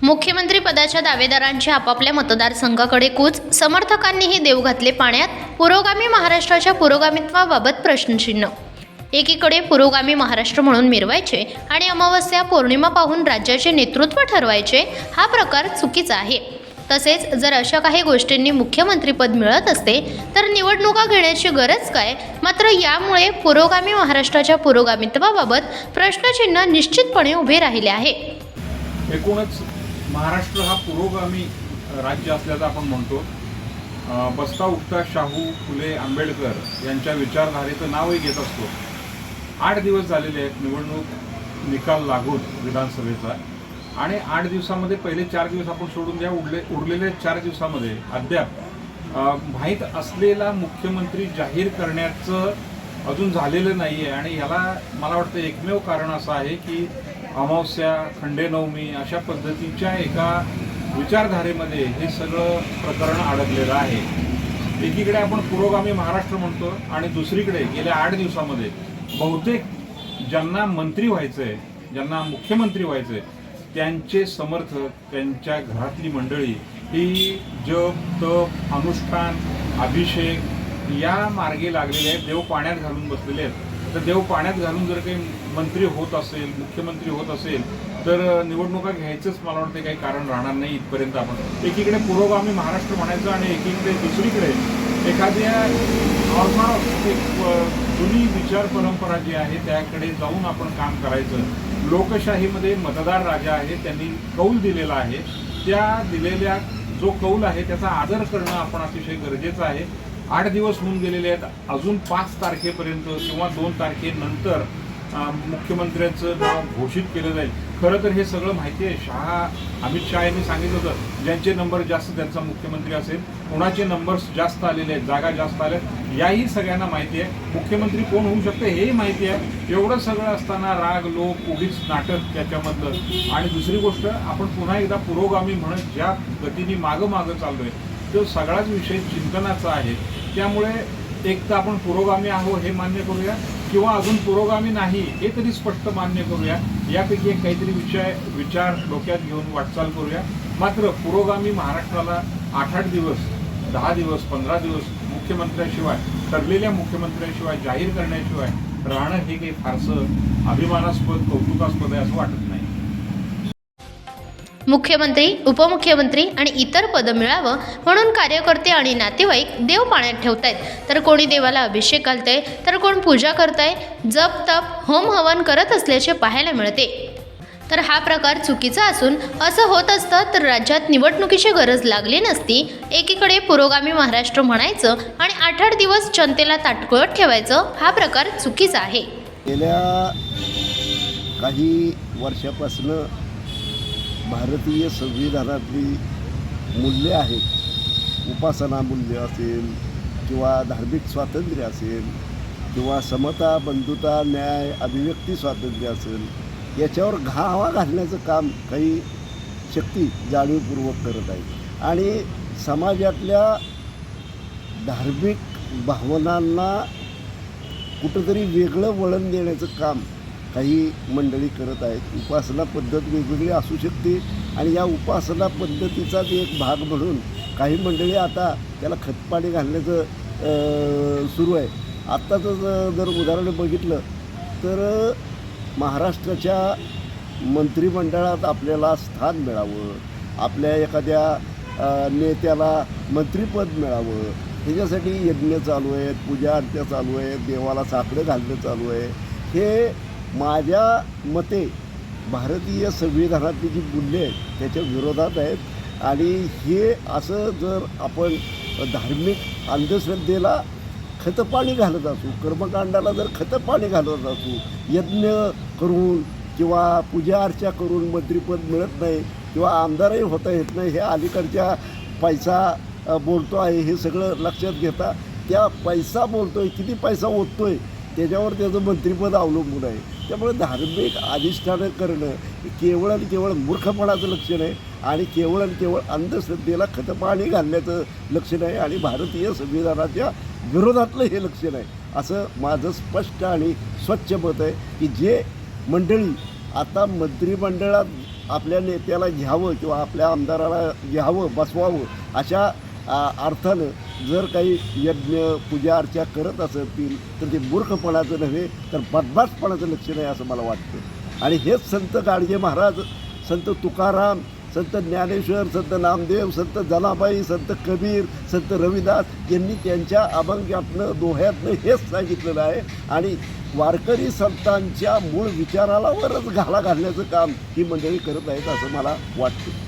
मुख्यमंत्री पदाच्या दावेदारांची आपापल्या मतदारसंघाकडे कूच, समर्थकांनीही देव घातले पाण्यात, पुरोगामी महाराष्ट्राच्या पुरोगामित्वाबाबत प्रश्नचिन्ह. एकीकडे पुरोगामी महाराष्ट्र म्हणून मिरवायचे आणि अमावस्या पौर्णिमा पाहून राज्याचे नेतृत्व ठरवायचे, हा प्रकार चुकीचा आहे. तसेच जर अशा काही गोष्टींनी मुख्यमंत्रीपद मिळत असते तर निवडणुका घेण्याची गरज काय? मात्र यामुळे पुरोगामी महाराष्ट्राच्या पुरोगामित्वाबाबत प्रश्नचिन्ह निश्चितपणे उभे राहिले आहे. एकूणच महाराष्ट्र हा पुरोगामी राज्य असल्याचं आपण म्हणतो. बसता उठता शाहू फुले आंबेडकर यांच्या विचारधारेचं नावही घेत असतो. 8 दिवस झालेले आहेत निवडणूक निकाल लागून विधानसभेचा, आणि 8 दिवसामध्ये पहिले 4 दिवस आपण सोडून द्या, उरलेल्या 4 दिवसामध्ये अद्याप माहीत असलेला मुख्यमंत्री जाहीर करण्याचं अजून झालेलं नाही आहे. आणि याला मला वाटतं एकमेव कारण असं आहे की अमावस्या, खंडेनवमी अशा पद्धतीच्या एका विचारधारेमध्ये हे सगळं प्रकरण अडकलेलं आहे. एकीकडे आपण पुरोगामी महाराष्ट्र म्हणतो आणि दुसरीकडे गेल्या 8 दिवसामध्ये बहुतेक ज्यांना मंत्री व्हायचं आहे, ज्यांना मुख्यमंत्री व्हायचं आहे, त्यांचे समर्थक, त्यांच्या घरातली मंडळी ही जप, तप, अनुष्ठान, अभिषेक या मार्गे लागलेले आहेत. देव पाण्यात घालून बसलेले आहेत. तर देव पाण्यात घालून जर काही मंत्री होत असेल, मुख्यमंत्री होत असेल, तर निवडणुका घ्यायचंच मला वाटतं काही कारण राहणार नाही. इथपर्यंत आपण एकीकडे पुरोगामी महाराष्ट्र म्हणायचं आणि एकीकडे दुसरीकडे एखाद्या ऑर्थोडॉक्स एक जुनी विचार परंपरा जी आहे त्याकडे जाऊन आपण काम करायचं. लोकशाहीमध्ये मतदार राजा आहे, त्यांनी कौल दिलेला आहे. त्या दिलेल्या जो कौल आहे त्याचा आदर करणं आपण अतिशय गरजेचं आहे. 8 दिवस होऊन गेलेले आहेत. अजून 5 तारखेपर्यंत किंवा 2 तारखेनंतर मुख्यमंत्र्यांचं नाव घोषित केलं जाईल. खरं तर हे सगळं माहिती आहे. अमित शहा यांनी सांगितलं होतं ज्यांचे नंबर जास्त त्यांचा मुख्यमंत्री असेल. कोणाचे नंबर्स जास्त आलेले आहेत, जागा जास्त आल्या, याही सगळ्यांना माहिती आहे. मुख्यमंत्री कोण होऊ शकते हेही माहिती आहे. एवढं सगळं असताना राग, लोक, उगीच नाटक त्याच्यामधलं. आणि दुसरी गोष्ट, आपण पुन्हा एकदा पुरोगामी म्हणत ज्या गतीने मागं चाललोय तो सगळाच विषय चिंतनाचा आहे. त्यामुळे एक तर आपण पुरोगामी आहो हे मान्य करूया, किंवा अजून पुरोगामी नाही हे तरी स्पष्ट मान्य करूया. यापैकी एक काहीतरी विचार डोक्यात घेऊन वाटचाल करूया. मात्र पुरोगामी महाराष्ट्राला 8-8 दिवस, 10 दिवस, 15 दिवस मुख्यमंत्र्याशिवाय, ठरलेल्या मुख्यमंत्र्याशिवाय, जाहीर करण्याशिवाय राहणं हे काही फारसं अभिमानास्पद, कौतुकास्पद आहे असं वाटत नाही. मुख्यमंत्री, उपमुख्यमंत्री आणि इतर पदं मिळावं म्हणून कार्यकर्ते आणि नातेवाईक देव पाण्यात ठेवतायत. तर कोणी देवाला अभिषेक घालतंय, तर कोण पूजा करताय, जप, तप, होम हवन करत असल्याचे पाहायला मिळते. तर हा प्रकार चुकीचा असून असं होत असतं तर राज्यात निवडणुकीची गरज लागली नसती. एकीकडे पुरोगामी महाराष्ट्र म्हणायचं आणि 8-8 दिवस जनतेला ताटकळत ठेवायचं, हा प्रकार चुकीचा आहे. गेल्या काही वर्षापासून भारतीय संविधानातली मूल्ये आहेत, उपासना मूल्य असेल किंवा धार्मिक स्वातंत्र्य असेल किंवा समता, बंधुता, न्याय, अभिव्यक्ती स्वातंत्र्य असेल, याच्यावर घावा घालण्याचं काम काही शक्ती जाणीवपूर्वक करत आहेत. आणि समाजातल्या धार्मिक भावनांना कुठंतरी वेगळं वळण देण्याचं काम काही मंडळी करत आहेत. उपासना पद्धत वेगवेगळी असू शकते आणि या उपासना पद्धतीचाच एक भाग म्हणून काही मंडळी आता त्याला खतपाणी घालण्याचं सुरू आहे. आत्ताचं जर उदाहरण बघितलं तर महाराष्ट्राच्या मंत्रिमंडळात आपल्याला स्थान मिळावं, आपल्या एखाद्या नेत्याला मंत्रिपद मिळावं, ह्याच्यासाठी यज्ञ चालू आहेत, पूजा अर्चा चालू आहे, देवाला साकडं घालणं चालू आहे. हे माझ्या मते भारतीय संविधानातली जी मूल्ये आहेत त्याच्या विरोधात आहेत. आणि हे असं जर आपण धार्मिक अंधश्रद्धेला खतपाणी घालत असू, कर्मकांडाला जर खतपाणी घालत असू, यज्ञ करून किंवा पूजा अर्चा करून मंत्रिपद मिळत नाही किंवा आमदारही होता येत नाही, हे अलीकडच्या पैसा बोलतो आहे हे सगळं लक्षात घेता, त्या पैसा बोलतो आहे, किती पैसा ओततो आहे त्याच्यावर त्याचं मंत्रिपद अवलंबून आहे. त्यामुळे धार्मिक अधिष्ठानं करणं केवळ आणि केवळ मूर्खपणाचं लक्षण आहे आणि केवळ अंधश्रद्धेला खतपाणी घालण्याचं लक्षण आहे आणि भारतीय संविधानाच्या विरोधातलं हे लक्षण आहे, असं माझं स्पष्ट आणि स्वच्छ मत आहे. की जे मंडळी आता मंत्रिमंडळात आपल्या नेत्याला घ्यावं किंवा आपल्या आमदाराला घ्यावं बसवावं अशा अर्थानं जर काही यज्ञ पूजा अर्चा करत असतील तर ते मूर्खपणाचं नव्हे तर बदमाशपणाचं लक्षण आहे असं मला वाटतं. आणि हेच संत गाडगे महाराज, संत तुकाराम, संत ज्ञानेश्वर, संत नामदेव, संत जनाबाई, संत कबीर, संत रविदास यांनी त्यांच्या अभंगातनं दोह्यातनं हेच सांगितलेलं आहे. आणि वारकरी संतांच्या मूळ विचाराला वरच घाला घालण्याचं काम ही मंडळी करत आहेत असं मला वाटतं.